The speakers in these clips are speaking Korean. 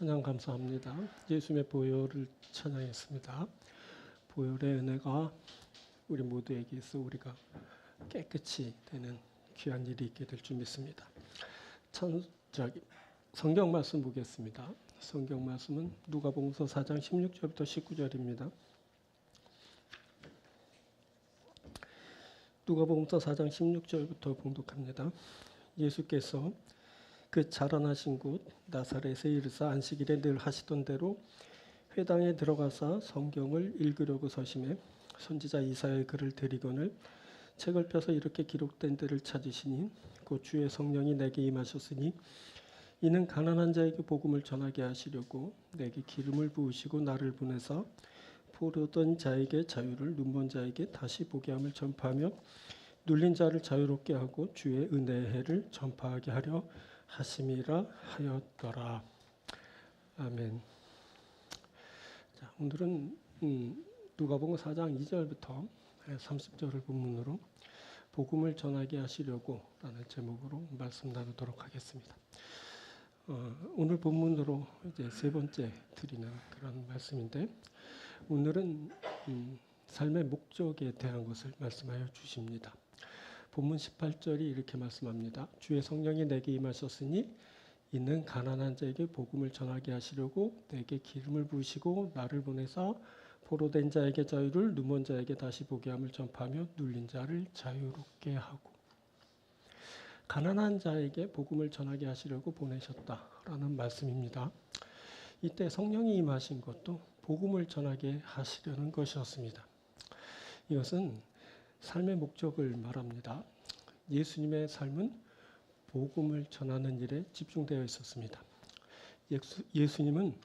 찬양 감사합니다. 예수님의 보혈을 찬양했습니다. 보혈의 은혜가 우리 모두에게 있어 우리가 깨끗이 되는 귀한 일이 있게 될 줄 믿습니다. 성경 말씀 보겠습니다. 성경 말씀은 누가복음서 4장 16절부터 19절입니다. 누가복음서 4장 16절부터 봉독합니다. 예수께서 그 자라나신 곳 나사렛에 이르사 안식일에 늘 하시던 대로 회당에 들어가사 성경을 읽으려고 서심해 선지자 이사야의 글을 들이거늘 책을 펴서 이렇게 기록된 데를 찾으시니 곧 주의 성령이 내게 임하셨으니 이는 가난한 자에게 복음을 전하게 하시려고 내게 기름을 부으시고 나를 보내사 포로된 자에게 자유를 눈먼 자에게 다시 보게 함을 전파하며 눌린 자를 자유롭게 하고 주의 은혜의 해를 전파하게 하려 하심이라 하였더라. 아멘. 자, 오늘은 누가복음 4장 2절부터 30절을 본문으로 복음을 전하게 하시려고 라는 제목으로 말씀 나누도록 하겠습니다. 오늘 본문으로 이제 세 번째 드리는 그런 말씀인데 오늘은 삶의 목적에 대한 것을 말씀하여 주십니다. 본문 18절이 이렇게 말씀합니다. 주의 성령이 내게 임하셨으니 이는 가난한 자에게 복음을 전하게 하시려고 내게 기름을 부으시고 나를 보내사 포로된 자에게 자유를 눈먼 자에게 다시 보게 함을 전파하며 눌린 자를 자유롭게 하고 가난한 자에게 복음을 전하게 하시려고 보내셨다라는 말씀입니다. 이때 성령이 임하신 것도 복음을 전하게 하시려는 것이었습니다. 이것은 삶의 목적을 말합니다. 예수님의 삶은 복음을 전하는 일에 집중되어 있었습니다. 예수님은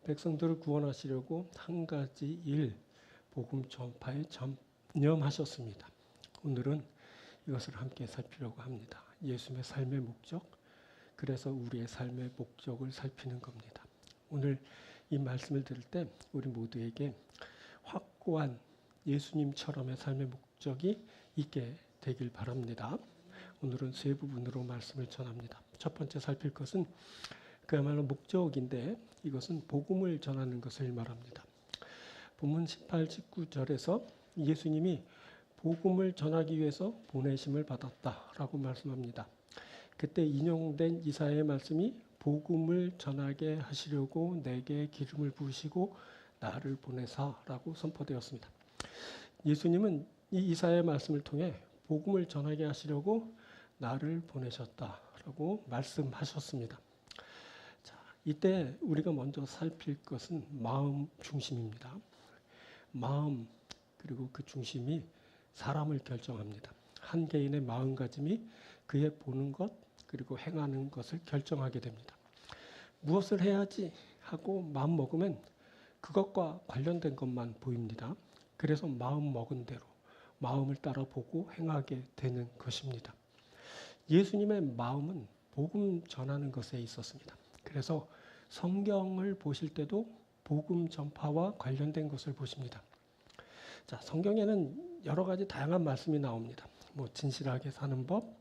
백성들을 구원하시려고 한 가지 일, 복음 전파에 전념하셨습니다. 오늘은 이것을 함께 살피려고 합니다. 예수님의 삶의 목적, 그래서 우리의 삶의 목적을 살피는 겁니다. 오늘 이 말씀을 들을 때 우리 모두에게 확고한 예수님처럼의 삶의 목적이 있게 되길 바랍니다. 오늘은 세 부분으로 말씀을 전합니다. 첫 번째 살필 것은 그야말로 목적인데 이것은 복음을 전하는 것을 말합니다. 본문 18, 19절에서 예수님이 복음을 전하기 위해서 보내심을 받았다라고 말씀합니다. 그때 인용된 이사야의 말씀이 복음을 전하게 하시려고 내게 기름을 부으시고 나를 보내사라고 선포되었습니다. 예수님은 이 이사야의 말씀을 통해 복음을 전하게 하시려고 나를 보내셨다라고 말씀하셨습니다. 자, 이때 우리가 먼저 살필 것은 마음 중심입니다. 마음 그리고 그 중심이 사람을 결정합니다. 한 개인의 마음가짐이 그의 보는 것 그리고 행하는 것을 결정하게 됩니다. 무엇을 해야지 하고 마음 먹으면 그것과 관련된 것만 보입니다. 그래서 마음 먹은 대로 마음을 따라 보고 행하게 되는 것입니다. 예수님의 마음은 복음 전하는 것에 있었습니다. 그래서 성경을 보실 때도 복음 전파와 관련된 것을 보십니다. 자, 성경에는 여러 가지 다양한 말씀이 나옵니다. 진실하게 사는 법,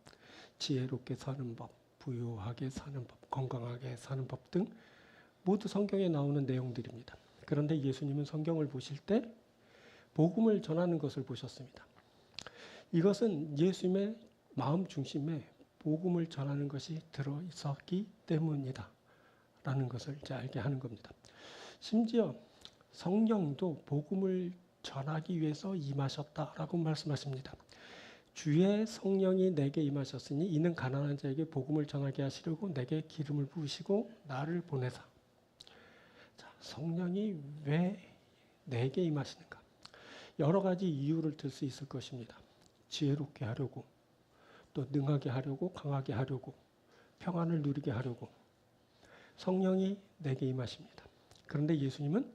지혜롭게 사는 법, 부유하게 사는 법, 건강하게 사는 법 등 모두 성경에 나오는 내용들입니다. 그런데 예수님은 성경을 보실 때 복음을 전하는 것을 보셨습니다. 이것은 예수님의 마음 중심에 복음을 전하는 것이 들어있었기 때문이다 라는 것을 이제 알게 하는 겁니다. 심지어 성령도 복음을 전하기 위해서 임하셨다라고 말씀하십니다. 주의 성령이 내게 임하셨으니 이는 가난한 자에게 복음을 전하게 하시려고 내게 기름을 부으시고 나를 보내사. 자, 성령이 왜 내게 임하시는가? 여러 가지 이유를 들 수 있을 것입니다. 지혜롭게 하려고, 또 능하게 하려고, 강하게 하려고, 평안을 누리게 하려고 성령이 내게 임하십니다. 그런데 예수님은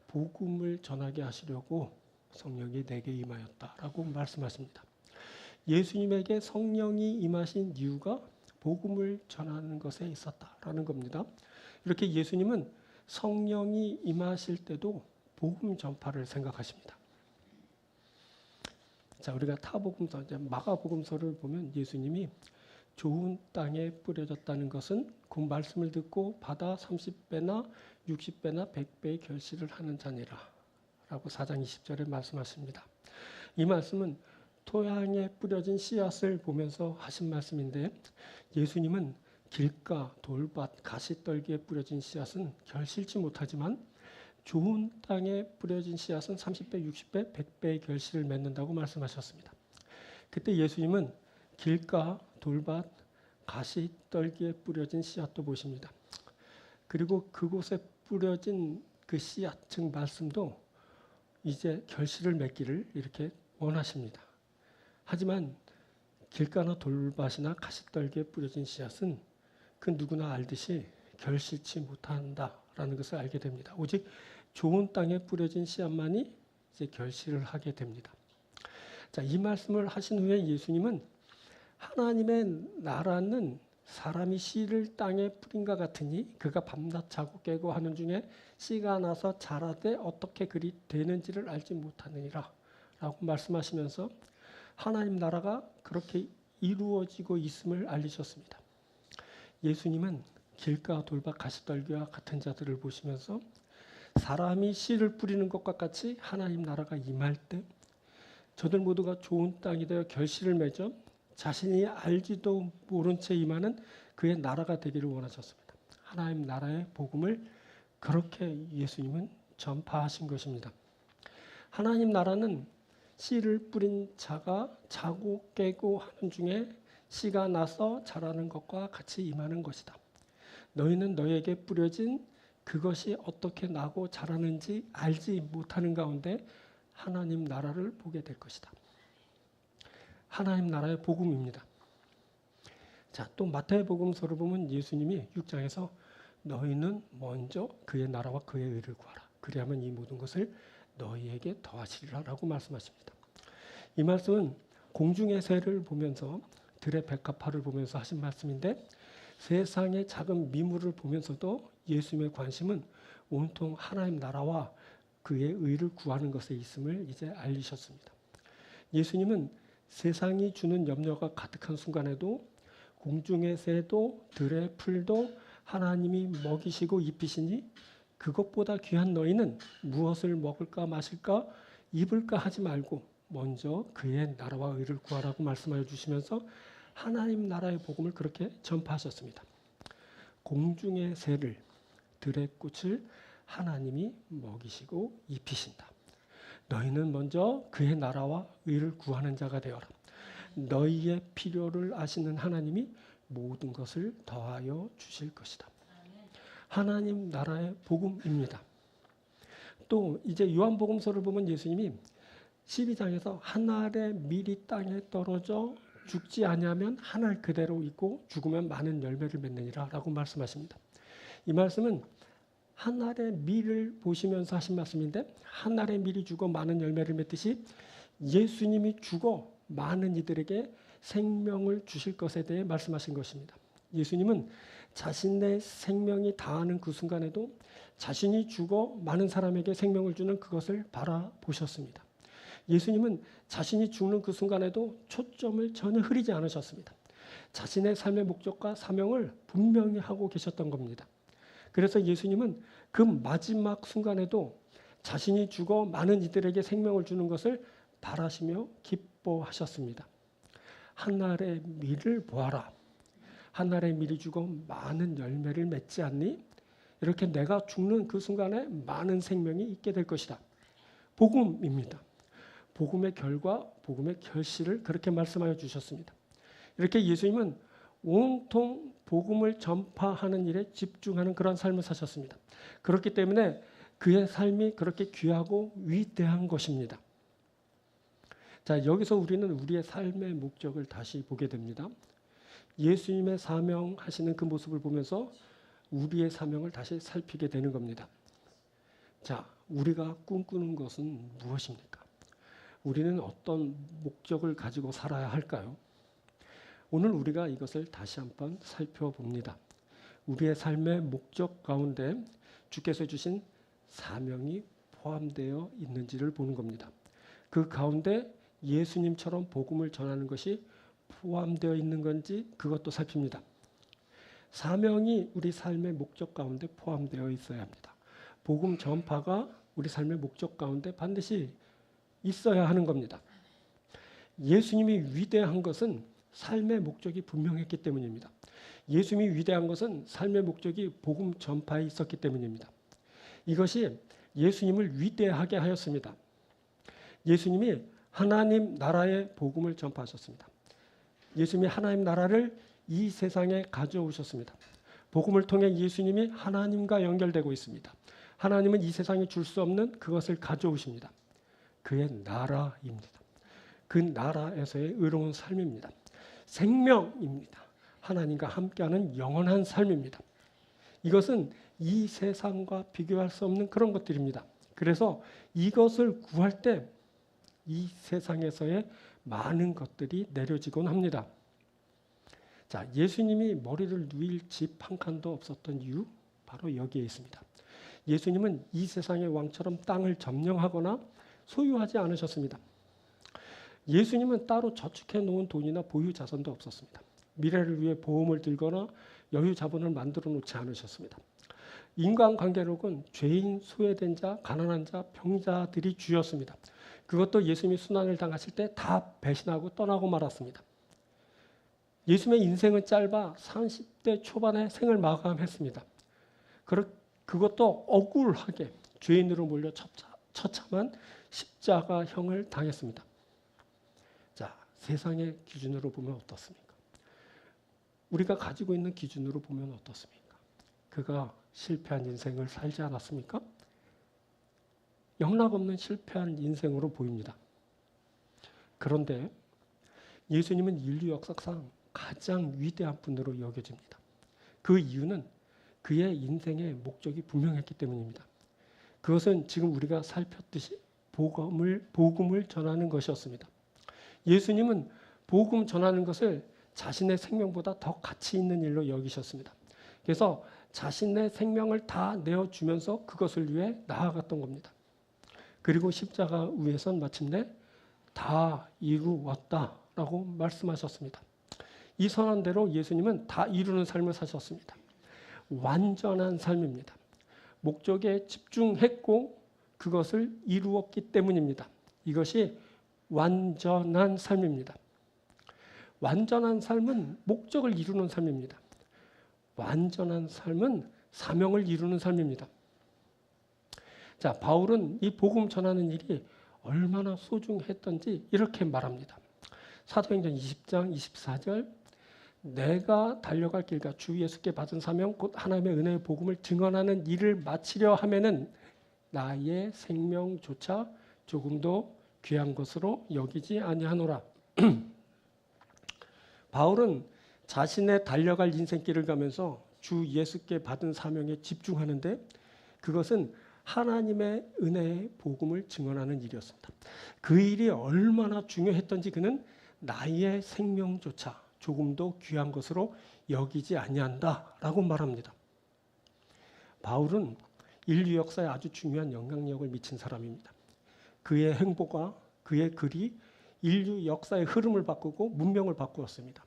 복음을 전하게 하시려고 성령이 내게 임하였다라고 말씀하십니다. 예수님에게 성령이 임하신 이유가 복음을 전하는 것에 있었다라는 겁니다. 이렇게 예수님은 성령이 임하실 때도 복음 전파를 생각하십니다. 자, 우리가 타복음서, 마가복음서를 보면 예수님이 좋은 땅에 뿌려졌다는 것은 그 말씀을 듣고 받아 30배나 60배나 100배의 결실을 하는 자니라 라고 4장 20절에 말씀하십니다. 이 말씀은 토양에 뿌려진 씨앗을 보면서 하신 말씀인데, 예수님은 길가, 돌밭, 가시떨기에 뿌려진 씨앗은 결실치 못하지만 좋은 땅에 뿌려진 씨앗은 30배, 60배, 100배의 결실을 맺는다고 말씀하셨습니다. 그때 예수님은 길가, 돌밭, 가시떨기에 뿌려진 씨앗도 보십니다. 그리고 그곳에 뿌려진 그 씨앗, 즉 말씀도 이제 결실을 맺기를 이렇게 원하십니다. 하지만 길가나 돌밭이나 가시떨기에 뿌려진 씨앗은 그 누구나 알듯이 결실치 못한다라는 것을 알게 됩니다. 오직 좋은 땅에 뿌려진 씨앗만이 이제 결실을 하게 됩니다. 자, 이 말씀을 하신 후에 예수님은 하나님의 나라는 사람이 씨를 땅에 뿌린과 같으니 그가 밤낮 자고 깨고 하는 중에 씨가 나서 자라되 어떻게 그리 되는지를 알지 못하느니라 라고 말씀하시면서 하나님 나라가 그렇게 이루어지고 있음을 알리셨습니다. 예수님은 길가, 돌밭, 가시떨기와 같은 자들을 보시면서 사람이 씨를 뿌리는 것과 같이 하나님 나라가 임할 때 저들 모두가 좋은 땅이 되어 결실을 맺어 자신이 알지도 모른 채 임하는 그의 나라가 되기를 원하셨습니다. 하나님 나라의 복음을 그렇게 예수님은 전파하신 것입니다. 하나님 나라는 씨를 뿌린 자가 자고 깨고 하는 중에 씨가 나서 자라는 것과 같이 임하는 것이다. 너희는 너에게 뿌려진 그것이 어떻게 나고 자라는지 알지 못하는 가운데 하나님 나라를 보게 될 것이다. 하나님 나라의 복음입니다. 자, 또 마태의 복음서를 보면 예수님이 6장에서 너희는 먼저 그의 나라와 그의 의를 구하라. 그리하면 이 모든 것을 너희에게 더하시리라 라고 말씀하십니다. 이 말씀은 공중의 새를 보면서 들의 백합화를 보면서 하신 말씀인데, 세상의 작은 미물을 보면서도 예수님의 관심은 온통 하나님 나라와 그의 의를 구하는 것에 있음을 이제 알리셨습니다. 예수님은 세상이 주는 염려가 가득한 순간에도 공중의 새도 들의 풀도 하나님이 먹이시고 입히시니 그것보다 귀한 너희는 무엇을 먹을까 마실까 입을까 하지 말고 먼저 그의 나라와 의를 구하라고 말씀하여 주시면서 하나님 나라의 복음을 그렇게 전파하셨습니다. 공중의 새를, 들의 꽃을 하나님이 먹이시고 입히신다. 너희는 먼저 그의 나라와 의를 구하는 자가 되어라. 너희의 필요를 아시는 하나님이 모든 것을 더하여 주실 것이다. 하나님 나라의 복음입니다. 또 이제 요한복음서를 보면 예수님이 12장에서 한 알의 밀이 땅에 떨어져 죽지 아니하면 한 알 그대로 있고 죽으면 많은 열매를 맺느니라 라고 말씀하십니다. 이 말씀은 한 알의 밀을 보시면서 하신 말씀인데, 한 알의 밀이 죽어 많은 열매를 맺듯이 예수님이 죽어 많은 이들에게 생명을 주실 것에 대해 말씀하신 것입니다. 예수님은 자신의 생명이 다하는 그 순간에도 자신이 죽어 많은 사람에게 생명을 주는 그것을 바라보셨습니다. 예수님은 자신이 죽는 그 순간에도 초점을 전혀 흐리지 않으셨습니다. 자신의 삶의 목적과 사명을 분명히 하고 계셨던 겁니다. 그래서 예수님은 그 마지막 순간에도 자신이 죽어 많은 이들에게 생명을 주는 것을 바라시며 기뻐하셨습니다. 한 알의 밀을 보아라. 한 알의 밀이 죽어 많은 열매를 맺지 않니? 이렇게 내가 죽는 그 순간에 많은 생명이 있게 될 것이다. 복음입니다. 복음의 결과, 복음의 결실을 그렇게 말씀하여 주셨습니다. 이렇게 예수님은 온통 복음을 전파하는 일에 집중하는 그런 삶을 사셨습니다. 그렇기 때문에 그의 삶이 그렇게 귀하고 위대한 것입니다. 자, 여기서 우리는 우리의 삶의 목적을 다시 보게 됩니다. 예수님의 사명하시는 그 모습을 보면서 우리의 사명을 다시 살피게 되는 겁니다. 자, 우리가 꿈꾸는 것은 무엇입니까? 우리는 어떤 목적을 가지고 살아야 할까요? 오늘 우리가 이것을 다시 한번 살펴봅니다. 우리의 삶의 목적 가운데 주께서 주신 사명이 포함되어 있는지를 보는 겁니다. 그 가운데 예수님처럼 복음을 전하는 것이 포함되어 있는 건지 그것도 살핍니다. 사명이 우리 삶의 목적 가운데 포함되어 있어야 합니다. 복음 전파가 우리 삶의 목적 가운데 반드시 있어야 하는 겁니다. 예수님이 위대한 것은 삶의 목적이 분명했기 때문입니다. 예수님이 위대한 것은 삶의 목적이 복음 전파에 있었기 때문입니다. 이것이 예수님을 위대하게 하였습니다. 예수님이 하나님 나라의 복음을 전파하셨습니다. 예수님이 하나님 나라를 이 세상에 가져오셨습니다. 복음을 통해 예수님이 하나님과 연결되고 있습니다. 하나님은 이 세상에 줄 수 없는 그것을 가져오십니다. 그의 나라입니다. 그 나라에서의 의로운 삶입니다. 생명입니다. 하나님과 함께하는 영원한 삶입니다. 이것은 이 세상과 비교할 수 없는 그런 것들입니다. 그래서 이것을 구할 때 이 세상에서의 많은 것들이 내려지곤 합니다. 자, 예수님이 머리를 누일 집 한 칸도 없었던 이유 바로 여기에 있습니다. 예수님은 이 세상의 왕처럼 땅을 점령하거나 소유하지 않으셨습니다. 예수님은 따로 저축해 놓은 돈이나 보유 자산도 없었습니다. 미래를 위해 보험을 들거나 여유 자본을 만들어 놓지 않으셨습니다. 인간관계록은 죄인, 소외된 자, 가난한 자, 병자들이 주였습니다. 그것도 예수님이 순환을 당하실 때 다 배신하고 떠나고 말았습니다. 예수님의 인생은 짧아 30대 초반에 생을 마감했습니다. 그것도 억울하게 죄인으로 몰려 처참한 십자가형을 당했습니다. 자, 세상의 기준으로 보면 어떻습니까? 우리가 가지고 있는 기준으로 보면 어떻습니까? 그가 실패한 인생을 살지 않았습니까? 영락없는 실패한 인생으로 보입니다. 그런데 예수님은 인류 역사상 가장 위대한 분으로 여겨집니다. 그 이유는 그의 인생의 목적이 분명했기 때문입니다. 그것은 지금 우리가 살폈듯이 복음을 전하는 것이었습니다. 예수님은 복음 전하는 것을 자신의 생명보다 더 가치 있는 일로 여기셨습니다. 그래서 자신의 생명을 다 내어주면서 그것을 위해 나아갔던 겁니다. 그리고 십자가 위에선 마침내 다 이루었다라고 말씀하셨습니다. 이 선언대로 예수님은 다 이루는 삶을 사셨습니다. 완전한 삶입니다. 목적에 집중했고 그것을 이루었기 때문입니다. 이것이 완전한 삶입니다. 완전한 삶은 목적을 이루는 삶입니다. 완전한 삶은 사명을 이루는 삶입니다. 자, 바울은 이 복음 전하는 일이 얼마나 소중했던지 이렇게 말합니다. 사도행전 20장 24절 내가 달려갈 길과 주 예수께 받은 사명 곧 하나님의 은혜의 복음을 증언하는 일을 마치려 하면은 나의 생명조차 조금도 귀한 것으로 여기지 아니하노라. 바울은 자신의 달려갈 인생길을 가면서 주 예수께 받은 사명에 집중하는데 그것은 하나님의 은혜의 복음을 증언하는 일이었습니다. 그 일이 얼마나 중요했던지 그는 나의 생명조차 조금도 귀한 것으로 여기지 아니한다라고 말합니다. 바울은 인류 역사에 아주 중요한 영향력을 미친 사람입니다. 그의 행보가 그의 글이 인류 역사의 흐름을 바꾸고 문명을 바꾸었습니다.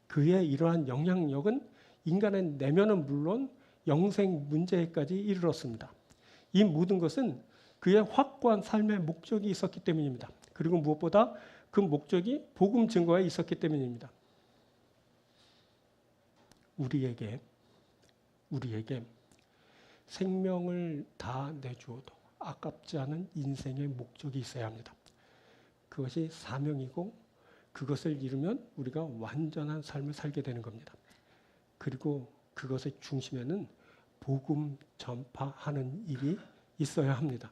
그의 이러한 영향력은 인간의 내면은 물론 영생 문제까지 이르렀습니다. 이 모든 것은 그의 확고한 삶의 목적이 있었기 때문입니다. 그리고 무엇보다 그 목적이 복음 증거에 있었기 때문입니다. 우리에게 생명을 다 내주어도 아깝지 않은 인생의 목적이 있어야 합니다. 그것이 사명이고 그것을 이루면 우리가 완전한 삶을 살게 되는 겁니다. 그리고 그것의 중심에는 복음 전파하는 일이 있어야 합니다.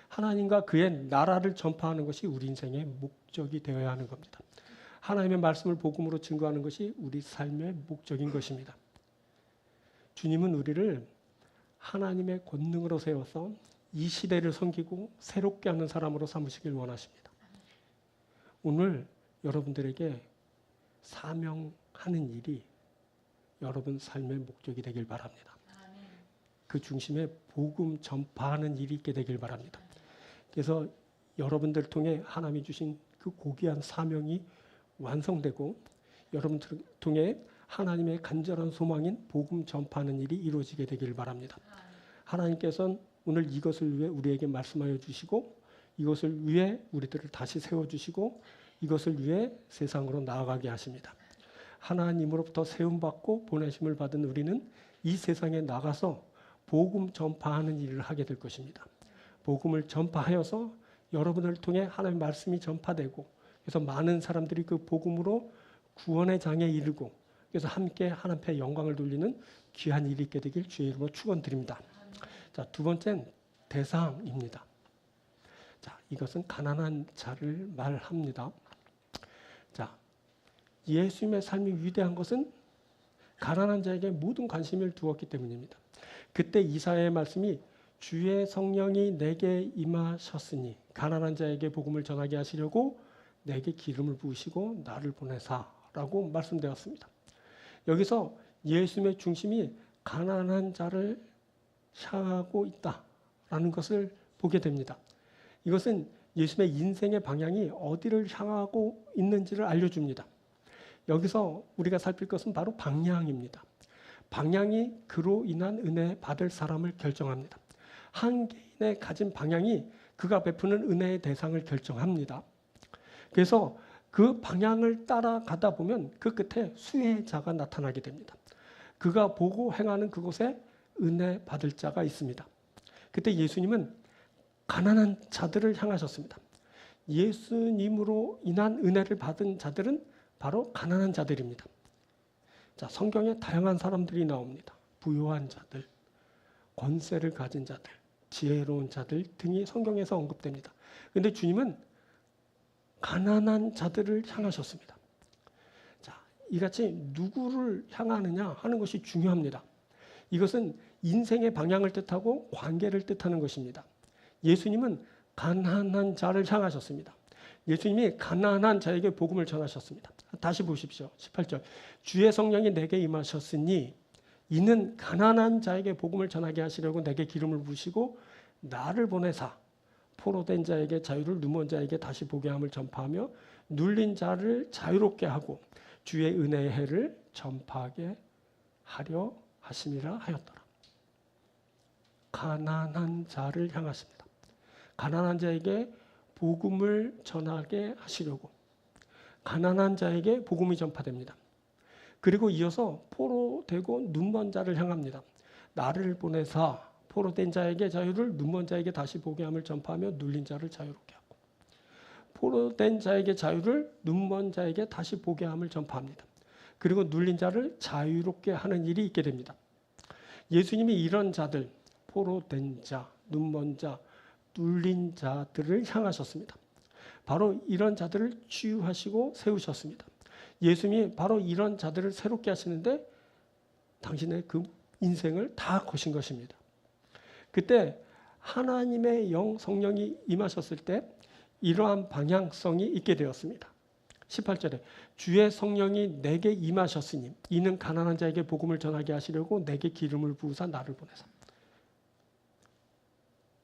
하나님과 그의 나라를 전파하는 것이 우리 인생의 목적이 되어야 하는 겁니다. 하나님의 말씀을 복음으로 증거하는 것이 우리 삶의 목적인 것입니다. 주님은 우리를 하나님의 권능으로 세워서 이 시대를 섬기고 새롭게 하는 사람으로 삼으시길 원하십니다. 오늘 여러분들에게 사명하는 일이 여러분 삶의 목적이 되길 바랍니다. 그 중심에 복음 전파하는 일이 있게 되길 바랍니다. 그래서 여러분들 통해 하나님이 주신 그 고귀한 사명이 완성되고 여러분들 통해 하나님의 간절한 소망인 복음 전파하는 일이 이루어지게 되길 바랍니다. 하나님께서는 오늘 이것을 위해 우리에게 말씀하여 주시고 이것을 위해 우리들을 다시 세워주시고 이것을 위해 세상으로 나아가게 하십니다. 하나님으로부터 세움받고 보내심을 받은 우리는 이 세상에 나가서 복음 전파하는 일을 하게 될 것입니다. 복음을 전파하여서 여러분을 통해 하나님의 말씀이 전파되고 그래서 많은 사람들이 그 복음으로 구원의 장에 이르고 그래서 함께 하나님 앞에 영광을 돌리는 귀한 일이 있게 되길 주의 이름으로 축원드립니다. 자, 두 번째는 대상입니다. 자, 이것은 가난한 자를 말합니다. 자, 예수님의 삶이 위대한 것은 가난한 자에게 모든 관심을 두었기 때문입니다. 그때 이사야의 말씀이 주의 성령이 내게 임하셨으니 가난한 자에게 복음을 전하게 하시려고 내게 기름을 부으시고 나를 보내사라고 말씀되었습니다. 여기서 예수님의 중심이 가난한 자를 향하고 있다라는 것을 보게 됩니다. 이것은 예수님의 인생의 방향이 어디를 향하고 있는지를 알려줍니다. 여기서 우리가 살필 것은 바로 방향입니다. 방향이 그로 인한 은혜 받을 사람을 결정합니다. 한 개인의 가진 방향이 그가 베푸는 은혜의 대상을 결정합니다. 그래서 그 방향을 따라가다 보면 그 끝에 수혜자가 나타나게 됩니다. 그가 보고 행하는 그곳에 은혜 받을 자가 있습니다. 그때 예수님은 가난한 자들을 향하셨습니다. 예수님으로 인한 은혜를 받은 자들은 바로 가난한 자들입니다. 자, 성경에 다양한 사람들이 나옵니다. 부유한 자들, 권세를 가진 자들, 지혜로운 자들 등이 성경에서 언급됩니다. 그런데 주님은 가난한 자들을 향하셨습니다. 자, 이같이 누구를 향하느냐 하는 것이 중요합니다. 이것은 인생의 방향을 뜻하고 관계를 뜻하는 것입니다. 예수님은 가난한 자를 향하셨습니다. 예수님이 가난한 자에게 복음을 전하셨습니다. 다시 보십시오. 18절. 주의 성령이 내게 임하셨으니 이는 가난한 자에게 복음을 전하게 하시려고 내게 기름을 부으시고 나를 보내사 포로된 자에게 자유를 누먼 자에게 다시 보게 함을 전파하며 눌린 자를 자유롭게 하고 주의 은혜의 해를 전파하게 하려 하심이라 하였더라. 가난한 자를 향하십니다. 가난한 자에게 복음을 전하게 하시려고 가난한 자에게 복음이 전파됩니다. 그리고 이어서 포로되고 눈먼 자를 향합니다. 나를 보내사 포로된 자에게 자유를 눈먼 자에게 다시 보게 함을 전파하며 눌린 자를 자유롭게 하고 포로된 자에게 자유를 눈먼 자에게 다시 보게 함을 전파합니다. 그리고 눌린 자를 자유롭게 하는 일이 있게 됩니다. 예수님이 이런 자들 포로된 자, 눈먼 자, 눌린 자들을 향하셨습니다. 바로 이런 자들을 치유하시고 세우셨습니다. 예수님이 바로 이런 자들을 새롭게 하시는데 당신의 그 인생을 다 거신 것입니다. 그때 하나님의 영 성령이 임하셨을 때 이러한 방향성이 있게 되었습니다. 18절에 주의 성령이 내게 임하셨으니 이는 가난한 자에게 복음을 전하게 하시려고 내게 기름을 부으사 나를 보내사.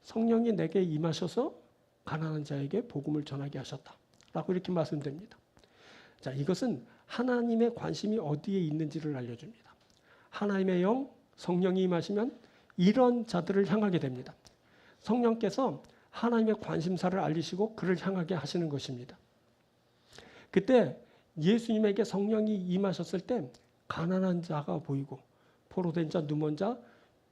성령이 내게 임하셔서 가난한 자에게 복음을 전하게 하셨다라고 이렇게 말씀됩니다. 자, 이것은 하나님의 관심이 어디에 있는지를 알려줍니다. 하나님의 영, 성령이 임하시면 이런 자들을 향하게 됩니다. 성령께서 하나님의 관심사를 알리시고 그를 향하게 하시는 것입니다. 그때 예수님에게 성령이 임하셨을 때 가난한 자가 보이고 포로된 자, 눈먼 자,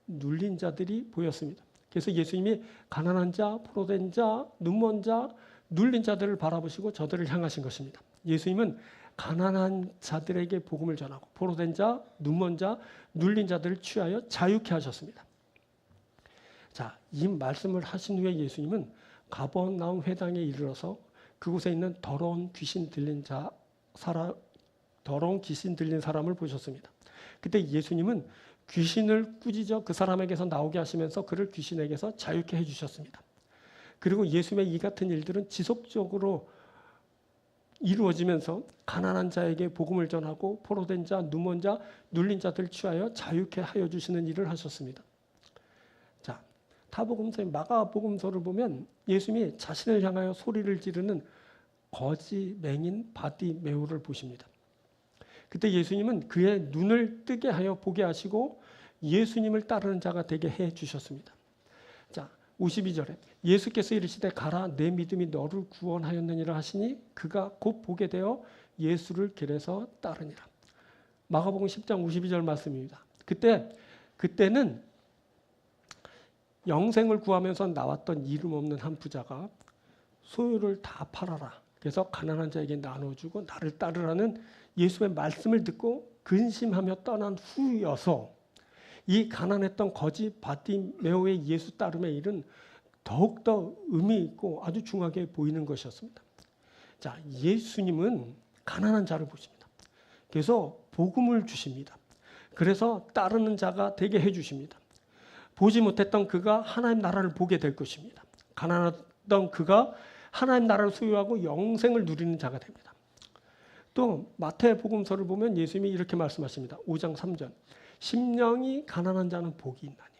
눌린 자들이 보였습니다. 그래서 예수님이 가난한 자, 포로된 자, 눈먼 자, 눌린 자들을 바라보시고 저들을 향하신 것입니다. 예수님은 가난한 자들에게 복음을 전하고 포로된 자, 눈먼 자, 눌린 자들을 취하여 자유케 하셨습니다. 자, 이 말씀을 하신 후에 예수님은 가버나움 회당에 이르러서 그곳에 있는 더러운 귀신 들린 사람을 보셨습니다. 그때 예수님은 귀신을 꾸짖어 그 사람에게서 나오게 하시면서 그를 귀신에게서 자유케 해주셨습니다. 그리고 예수님의 이 같은 일들은 지속적으로 이루어지면서 가난한 자에게 복음을 전하고 포로된 자, 눈먼 자, 눌린 자들을 취하여 자유케 하여 주시는 일을 하셨습니다. 자, 타복음서, 마가복음서를 보면 예수님이 자신을 향하여 소리를 지르는 거지 맹인 바디메오를 보십니다. 그때 예수님은 그의 눈을 뜨게 하여 보게 하시고 예수님을 따르는 자가 되게 해 주셨습니다. 자, 52절에 예수께서 이르시되 가라 내 믿음이 너를 구원하였느니라 하시니 그가 곧 보게 되어 예수를 길에서 따르니라. 마가복음 10장 52절 말씀입니다. 그때는 영생을 구하면서 나왔던 이름 없는 한 부자가 소유를 다 팔아라. 그래서 가난한 자에게 나눠주고 나를 따르라는 예수의 말씀을 듣고 근심하며 떠난 후여서 이 가난했던 거지 바디메오의 예수 따름의 일은 더욱더 의미 있고 아주 중하게 보이는 것이었습니다. 자, 예수님은 가난한 자를 보십니다. 그래서 복음을 주십니다. 그래서 따르는 자가 되게 해주십니다. 보지 못했던 그가 하나님 나라를 보게 될 것입니다. 가난했던 그가 하나님 나라를 소유하고 영생을 누리는 자가 됩니다. 또 마태복음서를 보면 예수님이 이렇게 말씀하십니다. 5장 3절 심령이 가난한 자는 복이 있나니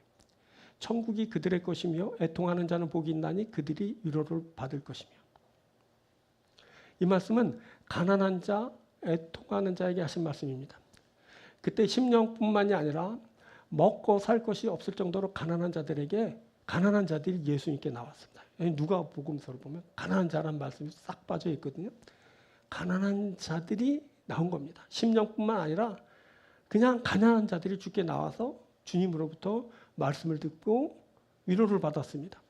천국이 그들의 것이며 애통하는 자는 복이 있나니 그들이 위로를 받을 것이며. 이 말씀은 가난한 자, 애통하는 자에게 하신 말씀입니다. 그때 심령뿐만이 아니라 먹고 살 것이 없을 정도로 가난한 자들이 예수님께 나왔습니다. 누가복음서를 보면 가난한 자라는 말씀이 싹 빠져 있거든요. 가난한 자들이 나온 겁니다. 심령뿐만 아니라 그냥 가난한 자들이 주께 나와서 주님으로부터 말씀을 듣고 위로를 받았습니다.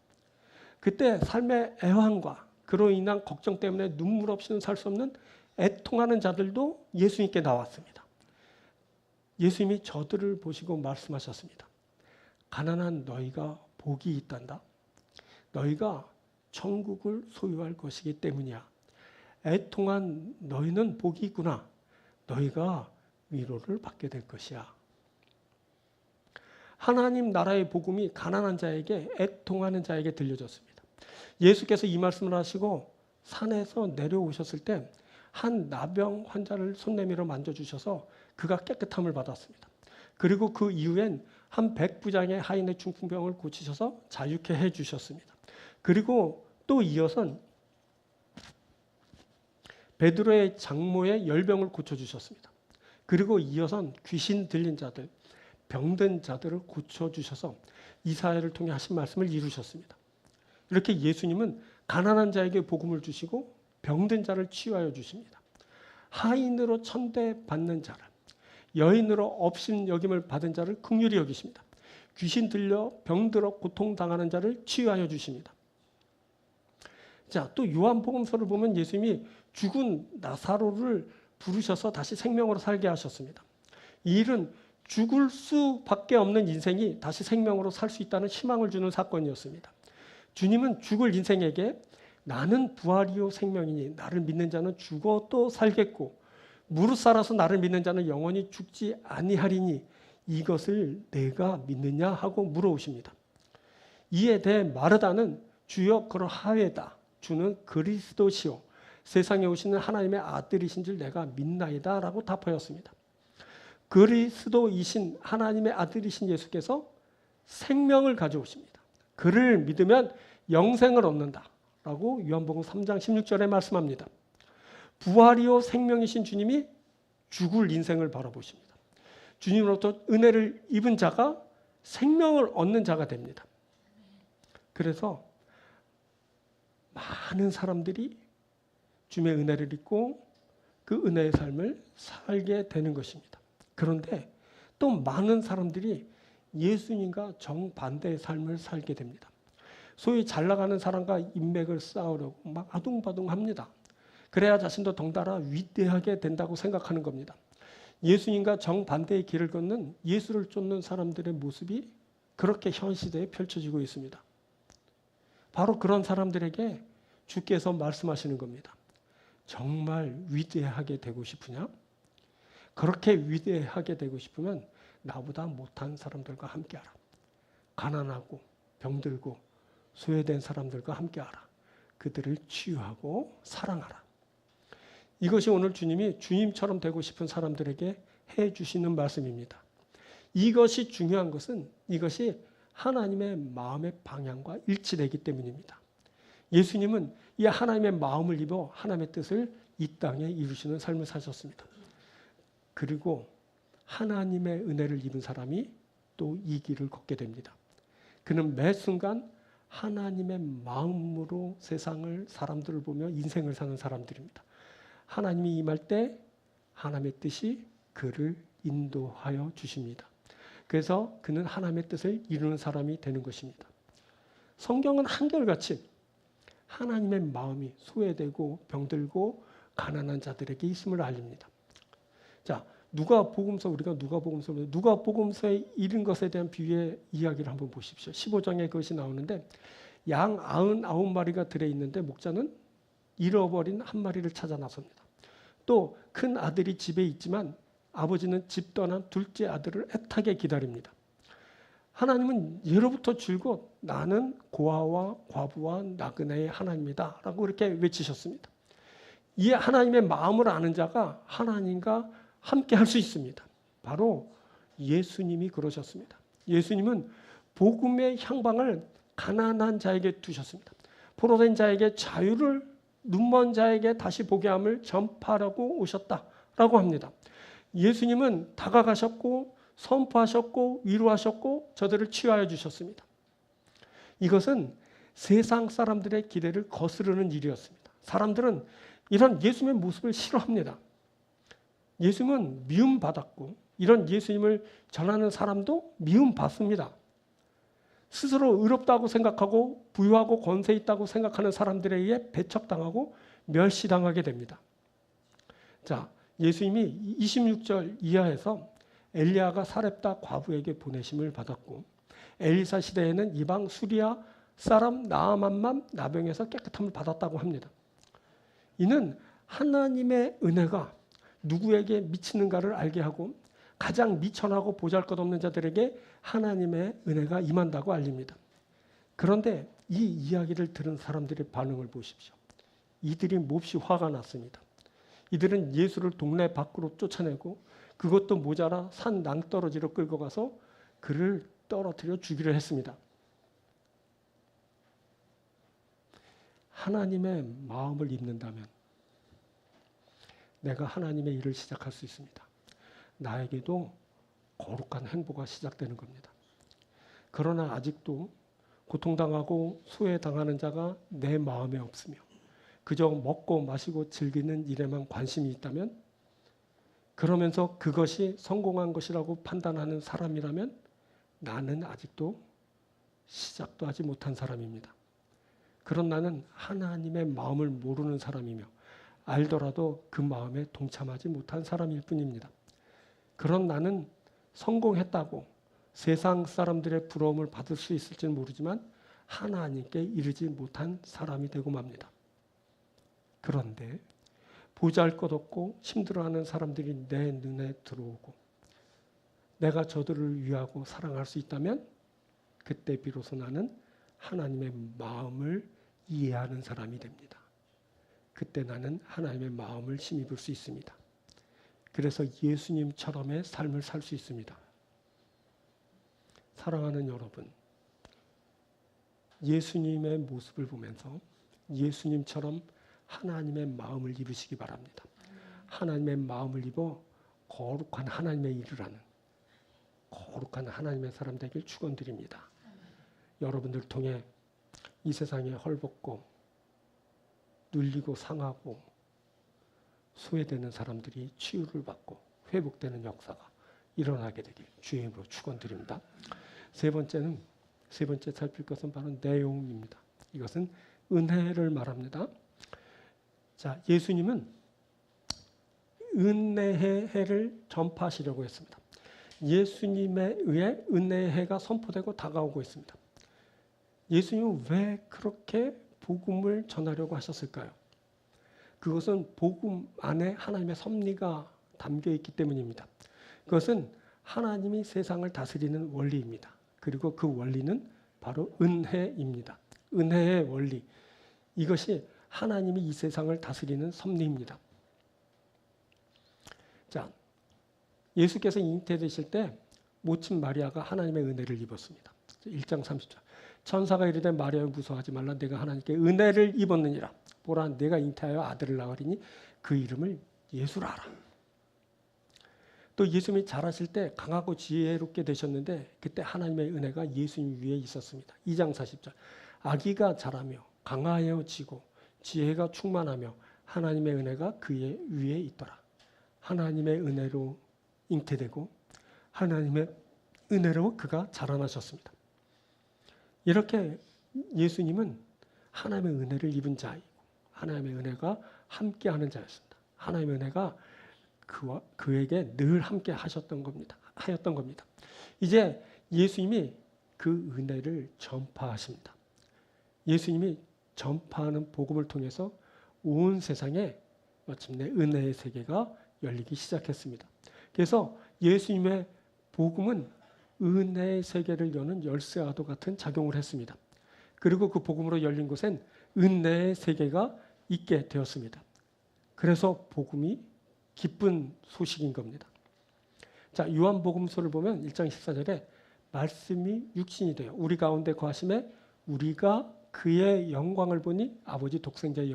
그때 삶의 애환과 그로 인한 걱정 때문에 눈물 없이는 살 수 없는 애통하는 자들도 예수님께 나왔습니다. 예수님이 저들을 보시고 말씀하셨습니다. 가난한 너희가 복이 있단다. 너희가 천국을 소유할 것이기 때문이야. 애통한 너희는 복이 있구나. 너희가 위로를 받게 될 것이야. 하나님 나라의 복음이 가난한 자에게, 애통하는 자에게 들려졌습니다. 예수께서 이 말씀을 하시고 산에서 내려오셨을 때 한 나병 환자를 손 내밀어 만져주셔서 그가 깨끗함을 받았습니다. 그리고 그 이후엔 한 백부장의 하인의 중풍병을 고치셔서 자유케 해주셨습니다. 그리고 또 이어선 베드로의 장모의 열병을 고쳐주셨습니다. 그리고 이어선 귀신 들린 자들, 병든 자들을 고쳐주셔서 이사야를 통해 하신 말씀을 이루셨습니다. 이렇게 예수님은 가난한 자에게 복음을 주시고 병든 자를 치유하여 주십니다. 하인으로 천대받는 자를, 여인으로 업신여김을 받은 자를 긍휼히 여기십니다. 귀신 들려 병들어 고통당하는 자를 치유하여 주십니다. 자, 또 요한복음서를 보면 예수님이 죽은 나사로를 부르셔서 다시 생명으로 살게 하셨습니다. 이 일은 죽을 수밖에 없는 인생이 다시 생명으로 살 수 있다는 희망을 주는 사건이었습니다. 주님은 죽을 인생에게 나는 부활이요 생명이니 나를 믿는 자는 죽어도 살겠고 무릇 살아서 나를 믿는 자는 영원히 죽지 아니하리니 이것을 내가 믿느냐 하고 물어오십니다. 이에 대해 마르다는 주여 그러하외다. 주는 그리스도시요 세상에 오시는 하나님의 아들이신 줄 내가 믿나이다 라고 답하였습니다. 그리스도이신 하나님의 아들이신 예수께서 생명을 가져오십니다. 그를 믿으면 영생을 얻는다 라고 요한복음 3장 16절에 말씀합니다. 부활이요 생명이신 주님이 죽을 인생을 바라보십니다. 주님으로부터 은혜를 입은 자가 생명을 얻는 자가 됩니다. 그래서 많은 사람들이 주님의 은혜를 입고 그 은혜의 삶을 살게 되는 것입니다. 그런데 또 많은 사람들이 예수님과 정반대의 삶을 살게 됩니다. 소위 잘 나가는 사람과 인맥을 쌓으려고 막 아둥바둥합니다. 그래야 자신도 덩달아 위대하게 된다고 생각하는 겁니다. 예수님과 정반대의 길을 걷는 예수를 쫓는 사람들의 모습이 그렇게 현 시대에 펼쳐지고 있습니다. 바로 그런 사람들에게 주께서 말씀하시는 겁니다. 정말 위대하게 되고 싶으냐? 그렇게 위대하게 되고 싶으면 나보다 못한 사람들과 함께하라. 가난하고 병들고 소외된 사람들과 함께하라. 그들을 치유하고 사랑하라. 이것이 오늘 주님이 주님처럼 되고 싶은 사람들에게 해주시는 말씀입니다. 이것이 중요한 것은 이것이 하나님의 마음의 방향과 일치되기 때문입니다. 예수님은 이 하나님의 마음을 입어 하나님의 뜻을 이 땅에 이루시는 삶을 사셨습니다. 그리고 하나님의 은혜를 입은 사람이 또 이 길을 걷게 됩니다. 그는 매 순간 하나님의 마음으로 세상을, 사람들을 보며 인생을 사는 사람들입니다. 하나님이 임할 때 하나님의 뜻이 그를 인도하여 주십니다. 그래서 그는 하나님의 뜻을 이루는 사람이 되는 것입니다. 성경은 한결같이 하나님의 마음이 소외되고 병들고 가난한 자들에게 있음을 알립니다. 자, 우리가 누가복음서에 이른 것에 대한 비유의 이야기를 한번 보십시오. 15장에 그것이 나오는데 양 99마리가 들어있는데 목자는 잃어버린 한 마리를 찾아 나섭니다. 또 큰 아들이 집에 있지만 아버지는 집 떠난 둘째 아들을 애타게 기다립니다. 하나님은 예로부터 줄곧 나는 고아와 과부와 나그네의 하나님이다 라고 이렇게 외치셨습니다. 이 하나님의 마음을 아는 자가 하나님과 함께 할 수 있습니다. 바로 예수님이 그러셨습니다. 예수님은 복음의 향방을 가난한 자에게 두셨습니다. 포로된 자에게 자유를, 눈먼 자에게 다시 보게 함을 전파하려고 오셨다라고 합니다. 예수님은 다가가셨고 선포하셨고 위로하셨고 저들을 치유하여 주셨습니다. 이것은 세상 사람들의 기대를 거스르는 일이었습니다. 사람들은 이런 예수님의 모습을 싫어합니다. 예수님은 미움받았고 이런 예수님을 전하는 사람도 미움받습니다. 스스로 의롭다고 생각하고 부유하고 권세 있다고 생각하는 사람들에 의해 배척당하고 멸시당하게 됩니다. 자, 예수님이 26절 이하에서 엘리야가 사렙다 과부에게 보내심을 받았고 엘리사 시대에는 이방 수리아 사람 나아만만 나병에서 깨끗함을 받았다고 합니다. 이는 하나님의 은혜가 누구에게 미치는가를 알게 하고 가장 미천하고 보잘것없는 자들에게 하나님의 은혜가 임한다고 알립니다. 그런데 이 이야기를 들은 사람들의 반응을 보십시오. 이들이 몹시 화가 났습니다. 이들은 예수를 동네 밖으로 쫓아내고 그것도 모자라 산 낭떠러지로 끌고 가서 그를 떨어뜨려 죽이려 했습니다. 하나님의 마음을 입는다면 내가 하나님의 일을 시작할 수 있습니다. 나에게도 거룩한 행보가 시작되는 겁니다. 그러나 아직도 고통당하고 소외당하는 자가 내 마음에 없으며 그저 먹고 마시고 즐기는 일에만 관심이 있다면, 그러면서 그것이 성공한 것이라고 판단하는 사람이라면 나는 아직도 시작도 하지 못한 사람입니다. 그런 나는 하나님의 마음을 모르는 사람이며 알더라도 그 마음에 동참하지 못한 사람일 뿐입니다. 그런 나는 성공했다고 세상 사람들의 부러움을 받을 수 있을지는 모르지만 하나님께 이르지 못한 사람이 되고 맙니다. 그런데 보잘것없고 힘들어하는 사람들이 내 눈에 들어오고 내가 저들을 위하고 사랑할 수 있다면 그때 비로소 나는 하나님의 마음을 이해하는 사람이 됩니다. 그때 나는 하나님의 마음을 힘입을 수 있습니다. 그래서 예수님처럼의 삶을 살 수 있습니다. 사랑하는 여러분, 예수님의 모습을 보면서 예수님처럼 하나님의 마음을 입으시기 바랍니다. 하나님의 마음을 입어 거룩한 하나님의 일을 하는 거룩한 하나님의 사람 되길 축원드립니다. 여러분들 통해 이 세상에 헐벗고 눌리고 상하고 소외되는 사람들이 치유를 받고 회복되는 역사가 일어나게 되길 주의 이름으로 축원드립니다. 세 번째 살필 것은 바로 내용입니다. 이것은 은혜를 말합니다. 자, 예수님은 은혜의 해를 전파하시려고 했습니다. 예수님에 의해 은혜의 해가 선포되고 다가오고 있습니다. 예수님은 왜 그렇게 복음을 전하려고 하셨을까요? 그것은 복음 안에 하나님의 섭리가 담겨 있기 때문입니다. 그것은 하나님이 세상을 다스리는 원리입니다. 그리고 그 원리는 바로 은혜입니다. 은혜의 원리. 이것이 하나님이 이 세상을 다스리는 섭리입니다. 자, 예수께서 잉태되실 때 모친 마리아가 하나님의 은혜를 입었습니다. 1장 30절. 천사가 이르되 마리아여 무서워하지 말라 내가 하나님께 은혜를 입었느니라. 보라 내가 잉태하여 아들을 낳으리니 그 이름을 예수라 하라. 또 예수님이 자라실 때 강하고 지혜롭게 되셨는데 그때 하나님의 은혜가 예수님 위에 있었습니다. 2장 40절. 아기가 자라며 강하여지고 지혜가 충만하며 하나님의 은혜가 그의 위에 있더라. 하나님의 은혜로 잉태되고 하나님의 은혜로 그가 자라나셨습니다. 이렇게 예수님은 하나님의 은혜를 입은 자이고 하나님의 은혜가 함께하는 자였습니다. 하나님의 은혜가 그에게 늘 함께 하였던 겁니다. 이제 예수님이 그 은혜를 전파하십니다. 예수님이 전파하는 복음을 통해서 온 세상에 마침내 은혜의 세계가 열리기 시작했습니다. 그래서 예수님의 복음은 은혜의 세계를 여는 열쇠와도 같은 작용을 했습니다. 그리고 그 복음으로 열린 곳엔 은혜의 세계가 있게 되었습니다. 그래서 복음이 기쁜 소식인 겁니다. 자, 요한복음서를 보면 1장 14절에 말씀이 육신이 되어 우리 가운데 거하심에 우리가 그의 영광을 보니 아버지 독생자의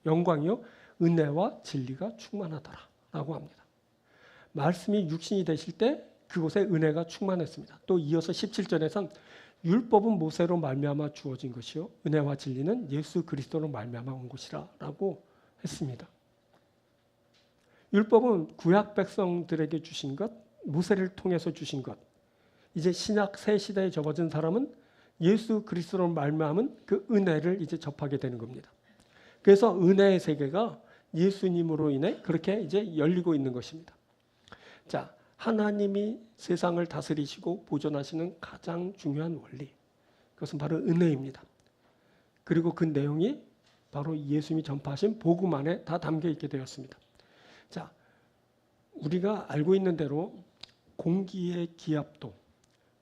영광이요 은혜와 진리가 충만하더라 라고 합니다. 말씀이 육신이 되실 때 그곳에 은혜가 충만했습니다. 또 이어서 17절에선 율법은 모세로 말미암아 주어진 것이요 은혜와 진리는 예수 그리스도로 말미암아 온 것이라 라고 했습니다. 율법은 구약 백성들에게 주신 것, 모세를 통해서 주신 것. 이제 신약 새 시대에 접어든 사람은 예수 그리스도로 말미암은 그 은혜를 이제 접하게 되는 겁니다. 그래서 은혜의 세계가 예수님으로 인해 그렇게 이제 열리고 있는 것입니다. 자, 하나님이 세상을 다스리시고 보존하시는 가장 중요한 원리, 그것은 바로 은혜입니다. 그리고 그 내용이 바로 예수님이 전파하신 복음 안에 다 담겨 있게 되었습니다. 자, 우리가 알고 있는 대로 공기의 기압도,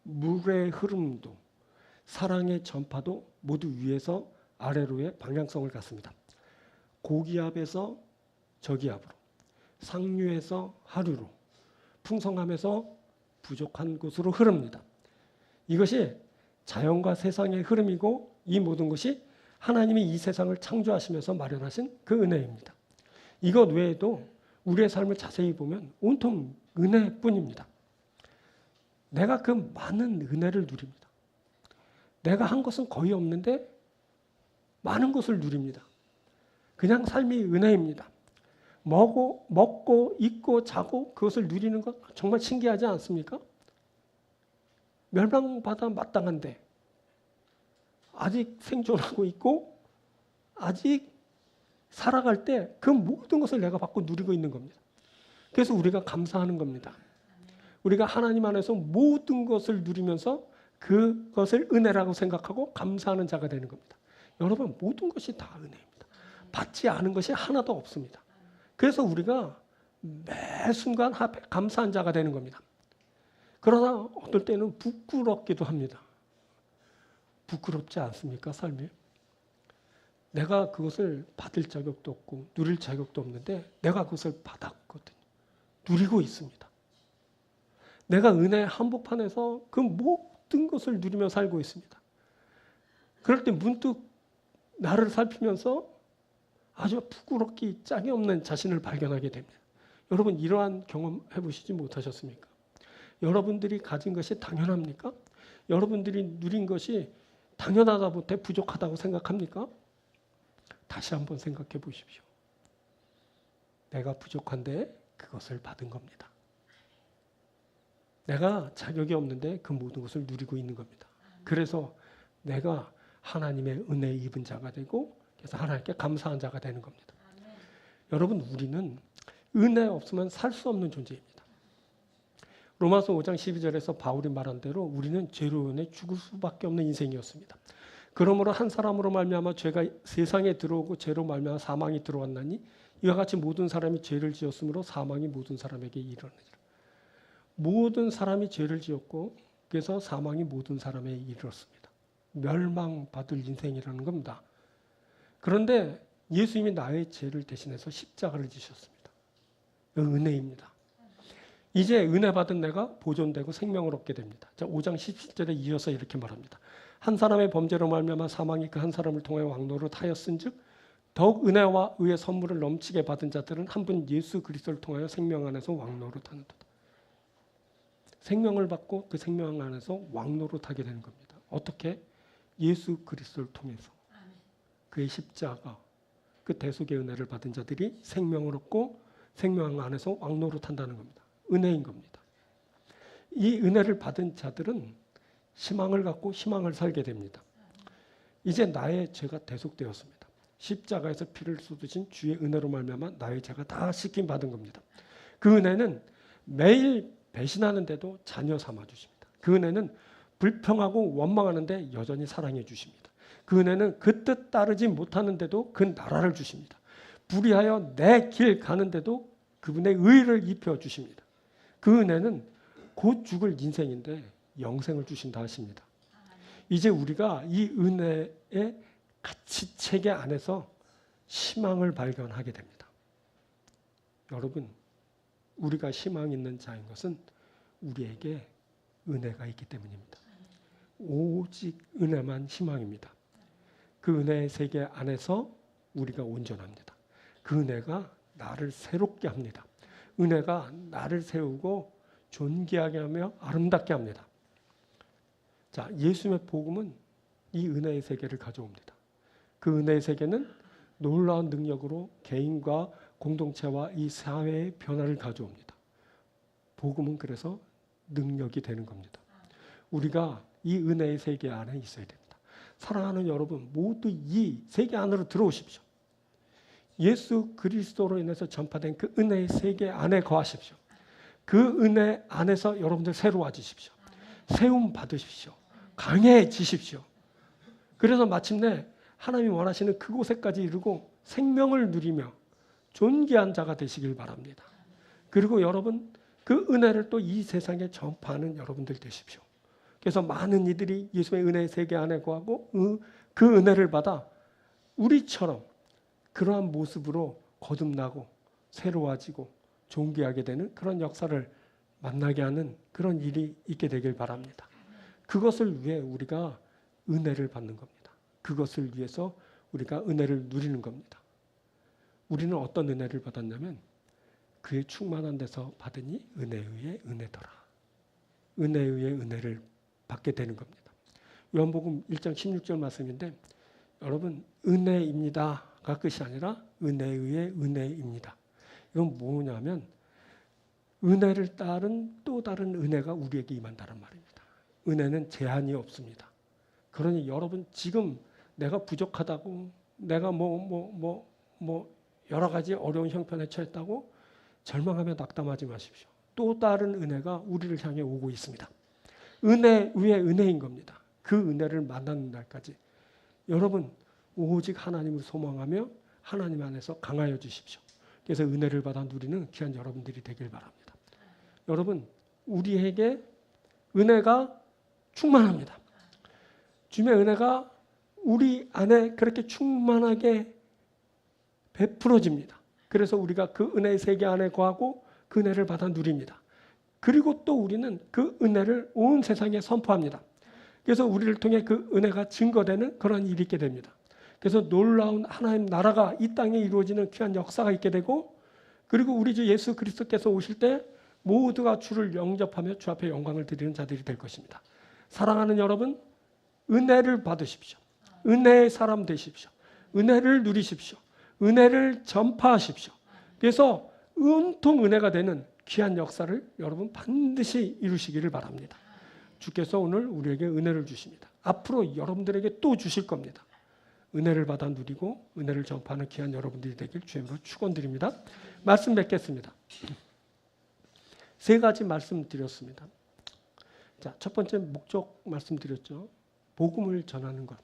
물의 흐름도, 사랑의 전파도 모두 위에서 아래로의 방향성을 갖습니다. 고기압에서 저기압으로, 상류에서 하류로, 풍성함에서 부족한 곳으로 흐릅니다. 이것이 자연과 세상의 흐름이고 이 모든 것이 하나님이 이 세상을 창조하시면서 마련하신 그 은혜입니다. 이것 외에도 우리의 삶을 자세히 보면 온통 은혜뿐입니다. 내가 그 많은 은혜를 누립니다. 내가 한 것은 거의 없는데 많은 것을 누립니다. 그냥 삶이 은혜입니다. 먹고 입고 자고 그것을 누리는 것 정말 신기하지 않습니까? 멸망받아 마땅한데 아직 생존하고 있고 아직 살아갈 때 그 모든 것을 내가 받고 누리고 있는 겁니다. 그래서 우리가 감사하는 겁니다. 우리가 하나님 안에서 모든 것을 누리면서 그것을 은혜라고 생각하고 감사하는 자가 되는 겁니다. 여러분, 모든 것이 다 은혜입니다. 받지 않은 것이 하나도 없습니다. 그래서 우리가 매 순간 감사한 자가 되는 겁니다. 그러나 어떨 때는 부끄럽기도 합니다. 부끄럽지 않습니까, 삶이? 내가 그것을 받을 자격도 없고 누릴 자격도 없는데 내가 그것을 받았거든요. 누리고 있습니다. 내가 은혜의 한복판에서 그 모든 것을 누리며 살고 있습니다. 그럴 때 문득 나를 살피면서 아주 부끄럽기 짝이 없는 자신을 발견하게 됩니다. 여러분, 이러한 경험 해보시지 못하셨습니까? 여러분들이 가진 것이 당연합니까? 여러분들이 누린 것이 당연하다 못해 부족하다고 생각합니까? 다시 한번 생각해 보십시오. 내가 부족한데 그것을 받은 겁니다. 내가 자격이 없는데 그 모든 것을 누리고 있는 겁니다. 그래서 내가 하나님의 은혜에 입은 자가 되고 그래서 하나님께 감사한 자가 되는 겁니다. 여러분, 우리는 은혜 없으면 살 수 없는 존재입니다. 로마서 5장 12절에서 바울이 말한 대로 우리는 죄로 인해 죽을 수밖에 없는 인생이었습니다. 그러므로 한 사람으로 말미암아 죄가 세상에 들어오고 죄로 말미암아 사망이 들어왔나니 이와 같이 모든 사람이 죄를 지었으므로 사망이 모든 사람에게 이르느니라. 모든 사람이 죄를 지었고 그래서 사망이 모든 사람에게 이르렀습니다. 멸망받을 인생이라는 겁니다. 그런데 예수님이 나의 죄를 대신해서 십자가를 지셨습니다. 은혜입니다. 이제 은혜 받은 내가 보존되고 생명을 얻게 됩니다. 자, 5장 17절에 이어서 이렇게 말합니다. 한 사람의 범죄로 말미암아 사망이 그 한 사람을 통해 왕노릇 하였은즉 더욱 은혜와 의의 선물을 넘치게 받은 자들은 한 분 예수 그리스도를 통하여 생명 안에서 왕노릇 하는도다. 생명을 받고 그 생명 안에서 왕노릇 하게 되는 겁니다. 어떻게? 예수 그리스도를 통해서. 그의 십자가, 그 대속의 은혜를 받은 자들이 생명을 얻고 생명 안에서 왕노릇 한다는 겁니다. 은혜인 겁니다. 이 은혜를 받은 자들은 희망을 갖고 희망을 살게 됩니다. 이제 나의 죄가 대속되었습니다. 십자가에서 피를 쏟으신 주의 은혜로 말미암아 나의 죄가 다 씻김 받은 겁니다. 그 은혜는 매일 배신하는데도 자녀 삼아 주십니다. 그 은혜는 불평하고 원망하는데 여전히 사랑해 주십니다. 그 은혜는 그 뜻 따르지 못하는데도 그 나라를 주십니다. 불의하여 내 길 가는데도 그분의 의를 입혀 주십니다. 그 은혜는 곧 죽을 인생인데 영생을 주신다 하십니다. 이제 우리가 이 은혜의 가치체계 안에서 희망을 발견하게 됩니다. 여러분, 우리가 희망 있는 자인 것은 우리에게 은혜가 있기 때문입니다. 오직 은혜만 희망입니다. 그 은혜의 세계 안에서 우리가 온전합니다. 그 은혜가 나를 새롭게 합니다. 은혜가 나를 세우고 존귀하게 하며 아름답게 합니다. 자, 예수님의 복음은 이 은혜의 세계를 가져옵니다. 그 은혜의 세계는 놀라운 능력으로 개인과 공동체와 이 사회의 변화를 가져옵니다. 복음은 그래서 능력이 되는 겁니다. 우리가 이 은혜의 세계 안에 있어야 됩니다. 사랑하는 여러분, 모두 이 세계 안으로 들어오십시오. 예수 그리스도로 인해서 전파된 그 은혜의 세계 안에 거하십시오. 그 은혜 안에서 여러분들 새로워지십시오. 세움 받으십시오. 강해지십시오. 그래서 마침내 하나님이 원하시는 그곳에까지 이르고 생명을 누리며 존귀한 자가 되시길 바랍니다. 그리고 여러분, 그 은혜를 또 이 세상에 전파하는 여러분들 되십시오. 그래서 많은 이들이 예수의 은혜의 세계 안에 거하고 그 은혜를 받아 우리처럼 그러한 모습으로 거듭나고 새로워지고 존귀하게 되는 그런 역사를 만나게 하는 그런 일이 있게 되길 바랍니다. 그것을 위해 우리가 은혜를 받는 겁니다. 그것을 위해서 우리가 은혜를 누리는 겁니다. 우리는 어떤 은혜를 받았냐면 그의 충만한 데서 받으니 은혜에 의해 은혜더라. 은혜에 의해 은혜를 받게 되는 겁니다. 요한복음 1장 16절 말씀인데 여러분, 은혜입니다가 끝이 아니라 은혜에 의해 은혜입니다. 이건 뭐냐면 은혜를 따른 또 다른 은혜가 우리에게 임한다는 말입니다. 은혜는 제한이 없습니다. 그러니 여러분, 지금 내가 부족하다고, 내가 여러 가지 어려운 형편에 처했다고 절망하며 낙담하지 마십시오. 또 다른 은혜가 우리를 향해 오고 있습니다. 은혜 위에 은혜인 겁니다. 그 은혜를 만나는 날까지 여러분, 오직 하나님을 소망하며 하나님 안에서 강하여 주십시오. 그래서 은혜를 받아 누리는 귀한 여러분들이 되길 바랍니다. 여러분, 우리에게 은혜가 충만합니다. 주님의 은혜가 우리 안에 그렇게 충만하게 베풀어집니다. 그래서 우리가 그 은혜의 세계 안에 거하고 그 은혜를 받아 누립니다. 그리고 또 우리는 그 은혜를 온 세상에 선포합니다. 그래서 우리를 통해 그 은혜가 증거되는 그런 일이 있게 됩니다. 그래서 놀라운 하나님 나라가 이 땅에 이루어지는 귀한 역사가 있게 되고, 그리고 우리 주 예수 그리스도께서 오실 때 모두가 주를 영접하며 주 앞에 영광을 드리는 자들이 될 것입니다. 사랑하는 여러분, 은혜를 받으십시오. 은혜의 사람 되십시오. 은혜를 누리십시오. 은혜를 전파하십시오. 그래서 온통 은혜가 되는 귀한 역사를 여러분 반드시 이루시기를 바랍니다. 주께서 오늘 우리에게 은혜를 주십니다. 앞으로 여러분들에게 또 주실 겁니다. 은혜를 받아 누리고 은혜를 전파하는 귀한 여러분들이 되길 주님으로 축원드립니다. 말씀 뵙겠습니다. 세 가지 말씀드렸습니다. 자, 첫 번째 목적 말씀드렸죠. 복음을 전하는 것.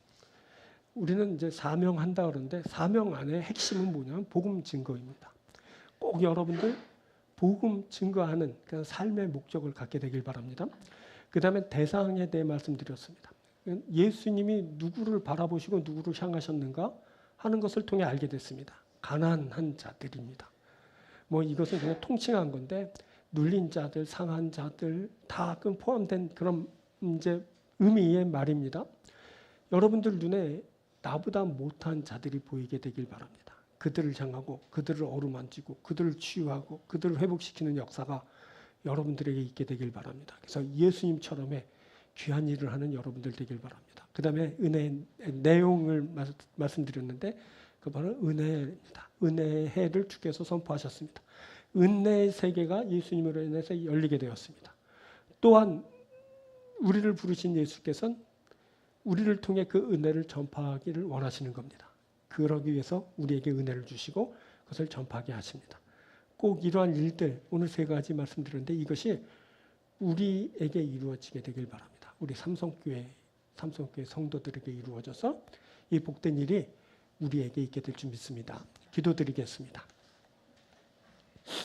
우리는 이제 사명한다 그러는데 사명 안에 핵심은 뭐냐면 복음 증거입니다. 꼭 여러분들 복음 증거하는 그런 삶의 목적을 갖게 되길 바랍니다. 그 다음에 대상에 대해 말씀드렸습니다. 예수님이 누구를 바라보시고 누구를 향하셨는가 하는 것을 통해 알게 됐습니다. 가난한 자들입니다. 이것은 그냥 통칭한 건데 눌린 자들, 상한 자들 다 포함된 그런 이제 의미의 말입니다. 여러분들 눈에 나보다 못한 자들이 보이게 되길 바랍니다. 그들을 향하고 그들을 어루만지고 그들을 치유하고 그들을 회복시키는 역사가 여러분들에게 있게 되길 바랍니다. 그래서 예수님처럼의 귀한 일을 하는 여러분들 되길 바랍니다. 그 다음에 은혜의 내용을 말씀드렸는데 그 바로 은혜입니다. 은혜의 해를 주께서 선포하셨습니다. 은혜의 세계가 예수님으로 인해서 열리게 되었습니다. 또한 우리를 부르신 예수께서는 우리를 통해 그 은혜를 전파하기를 원하시는 겁니다. 그러기 위해서 우리에게 은혜를 주시고 그것을 전파하게 하십니다. 꼭 이러한 일들, 오늘 세 가지 말씀드렸는데 이것이 우리에게 이루어지게 되길 바랍니다. 우리 삼성교회 성도들에게 이루어져서 이 복된 일이 우리에게 있게 될 줄 믿습니다. 기도드리겠습니다.